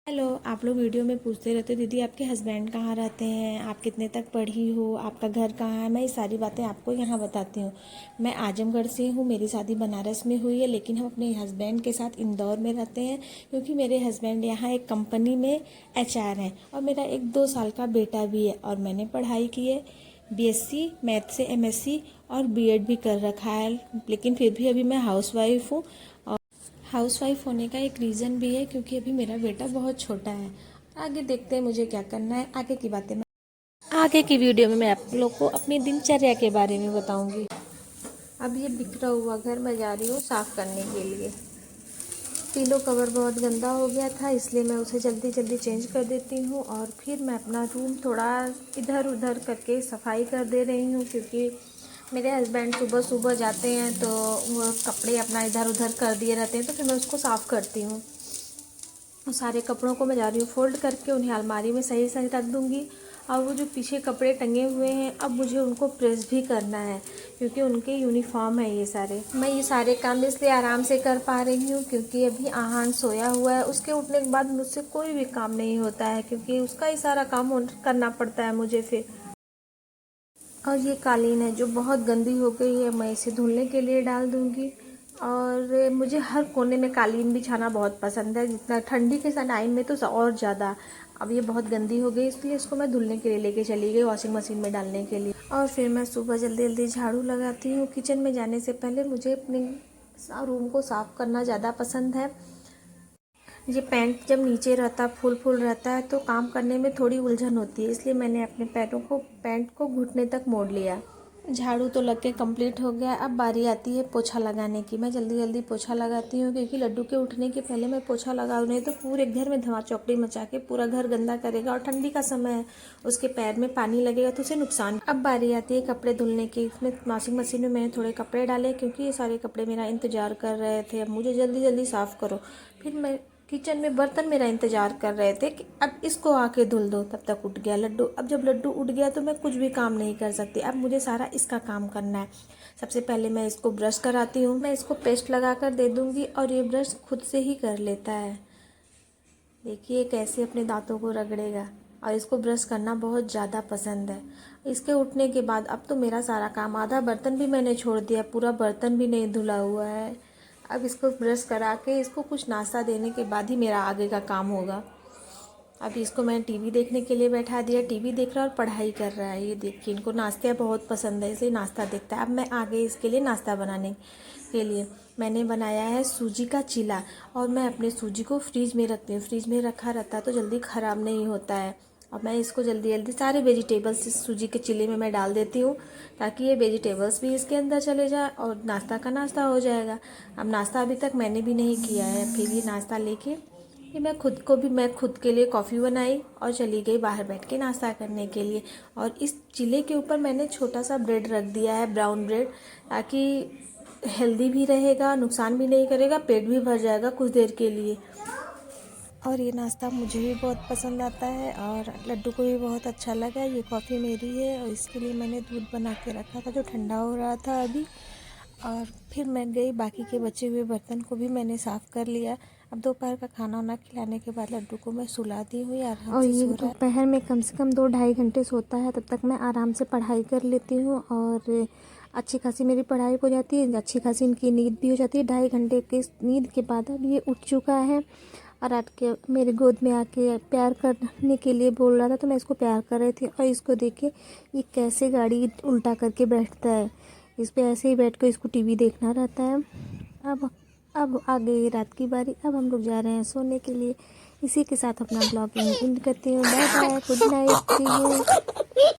Hello. आप लोग video में पूछते रहते हो दीदी आपके हस्बैंड कहाँ रहते हैं, आप कितने तक पढ़ी हो, आपका घर कहाँ है। मैं ये सारी बातें आपको यहाँ बताती हूँ। मैं आजमगढ़ से हूँ, मेरी शादी बनारस में हुई है, लेकिन हम अपने हस्बैंड के साथ इंदौर में रहते हैं क्योंकि मेरे हस्बैंड यहाँ एक कंपनी में एचआर हैं और मेरा एक 2 साल का बेटा भी है। और मैंने पढ़ाई की है बीएससी मैथ से एमएससी और बीएड भी कर रखा है, लेकिन फिर भी अभी मैं हाउसवाइफ हूँ। हाउसवाइफ होने का एक रीज़न भी है क्योंकि अभी मेरा बेटा बहुत छोटा है। आगे देखते हैं मुझे क्या करना है, आगे की बातें मैं आगे की वीडियो में मैं आप लोग को अपनी दिनचर्या के बारे में बताऊंगी। अब ये बिखरा हुआ घर मैं जा रही हूँ साफ़ करने के लिए। पिलो कवर बहुत गंदा हो गया था, इसलिए मैं उसे जल्दी जल्दी चेंज कर देती हूँ और फिर मैं अपना रूम थोड़ा इधर उधर करके सफाई कर दे रही हूँ क्योंकि मेरे हस्बैंड सुबह सुबह जाते हैं तो वो कपड़े अपना इधर उधर कर दिए रहते हैं, तो फिर मैं उसको साफ़ करती हूँ। और सारे कपड़ों को मैं जा रही हूँ फोल्ड करके उन्हें अलमारी में सही सही रख दूँगी। और वो जो पीछे कपड़े टंगे हुए हैं अब मुझे उनको प्रेस भी करना है क्योंकि उनके यूनिफॉर्म है ये सारे। मैं ये सारे काम इसलिए आराम से कर पा रही हूँ क्योंकि अभी आहान सोया हुआ है, उसके उठने के बाद मुझसे कोई भी काम नहीं होता है क्योंकि उसका ही सारा काम करना पड़ता है मुझे फिर। और ये कालीन है जो बहुत गंदी हो गई है, मैं इसे धुलने के लिए डाल दूँगी। और मुझे हर कोने में कालीन बिछाना बहुत पसंद है, जितना ठंडी के टाइम में तो और ज़्यादा। अब ये बहुत गंदी हो गई इसलिए इसको मैं धुलने के लिए लेके चली गई वॉशिंग मशीन में डालने के लिए। और फिर मैं सुबह जल्दी जल्दी झाड़ू लगाती हूँ। किचन में जाने से पहले मुझे अपने रूम को साफ़ करना ज़्यादा पसंद है। ये पैंट जब नीचे रहता फुल फुल रहता है तो काम करने में थोड़ी उलझन होती है, इसलिए मैंने अपने पैंट को घुटने तक मोड़ लिया। झाड़ू तो लग के कंप्लीट हो गया, अब बारी आती है पोछा लगाने की। मैं जल्दी जल्दी पोछा लगाती हूँ क्योंकि लड्डू के उठने के पहले मैं पोछा लगाऊँ नहीं तो पूरे घर में धमा चौकड़ी मचा के पूरा घर गंदा करेगा। और ठंडी का समय है, उसके पैर में पानी लगेगा तो उसे नुकसान। अब बारी आती है कपड़े धुलने की। इसमें वॉशिंग मशीन में मैंने थोड़े कपड़े डाले क्योंकि ये सारे कपड़े मेरा इंतजार कर रहे थे, अब मुझे जल्दी जल्दी साफ़ करो। फिर मैं किचन में बर्तन मेरा इंतजार कर रहे थे कि अब इसको आके धुल दो, तब तक उठ गया लड्डू। अब जब लड्डू उठ गया तो मैं कुछ भी काम नहीं कर सकती, अब मुझे सारा इसका काम करना है। सबसे पहले मैं इसको ब्रश कराती हूँ, मैं इसको पेस्ट लगा कर दे दूँगी और ये ब्रश खुद से ही कर लेता है। देखिए कैसे अपने दांतों को रगड़ेगा और इसको ब्रश करना बहुत ज़्यादा पसंद है। इसके उठने के बाद अब तो मेरा सारा काम, आधा बर्तन भी मैंने छोड़ दिया, पूरा बर्तन भी नहीं धुला हुआ है। अब इसको ब्रश करा के इसको कुछ नाश्ता देने के बाद ही मेरा आगे का काम होगा। अभी इसको मैंने टीवी देखने के लिए बैठा दिया, टीवी देख रहा है और पढ़ाई कर रहा है। ये देखिए इनको नाश्ते बहुत पसंद है इसलिए नाश्ता देखता है। अब मैं आगे इसके लिए नाश्ता बनाने के लिए मैंने बनाया है सूजी का चीला। और मैं अपने सूजी को फ्रीज में रखती हूँ, फ्रीज में रखा रहता है तो जल्दी ख़राब नहीं होता है। और मैं इसको जल्दी जल्दी सारे वेजिटेबल्स इस सूजी के चीले में मैं डाल देती हूँ ताकि ये वेजिटेबल्स भी इसके अंदर चले जाए और नाश्ता का नाश्ता हो जाएगा। अब नाश्ता अभी तक मैंने भी नहीं किया है, फिर ये नाश्ता लेके ये मैं खुद के लिए कॉफ़ी बनाई और चली गई बाहर बैठ के नाश्ता करने के लिए। और इस चीले के ऊपर मैंने छोटा सा ब्रेड रख दिया है, ब्राउन ब्रेड, ताकि हेल्दी भी रहेगा, नुकसान भी नहीं करेगा, पेट भी भर जाएगा कुछ देर के लिए। और ये नाश्ता मुझे भी बहुत पसंद आता है और लड्डू को भी बहुत अच्छा लगा। ये कॉफ़ी मेरी है और इसके लिए मैंने दूध बना के रखा था जो ठंडा हो रहा था अभी। और फिर मैं गई, बाकी के बचे हुए बर्तन को भी मैंने साफ़ कर लिया। अब दोपहर का खाना वाना खिलाने के बाद लड्डू को मैं सुला दी हुई आराम और से ये सो रहा है। दोपहर में कम से कम 2-2.5 घंटे सोता है, तब तक मैं आराम से पढ़ाई कर लेती हूँ और अच्छी खासी मेरी पढ़ाई हो जाती है, अच्छी खासी इनकी नींद भी हो जाती है। 2.5 घंटे की नींद के बाद अब ये उठ चुका है और आट के मेरे गोद में आके प्यार करने के लिए बोल रहा था, तो मैं इसको प्यार कर रही थी। और इसको देखे ये कैसे गाड़ी उल्टा करके बैठता है, इस पे ऐसे ही बैठ कर इसको टीवी देखना रहता है। अब आ गई रात की बारी, अब हम लोग जा रहे हैं सोने के लिए। इसी के साथ अपना ब्लॉगिंग एंड करती हूँ। Bye bye, good night, see you.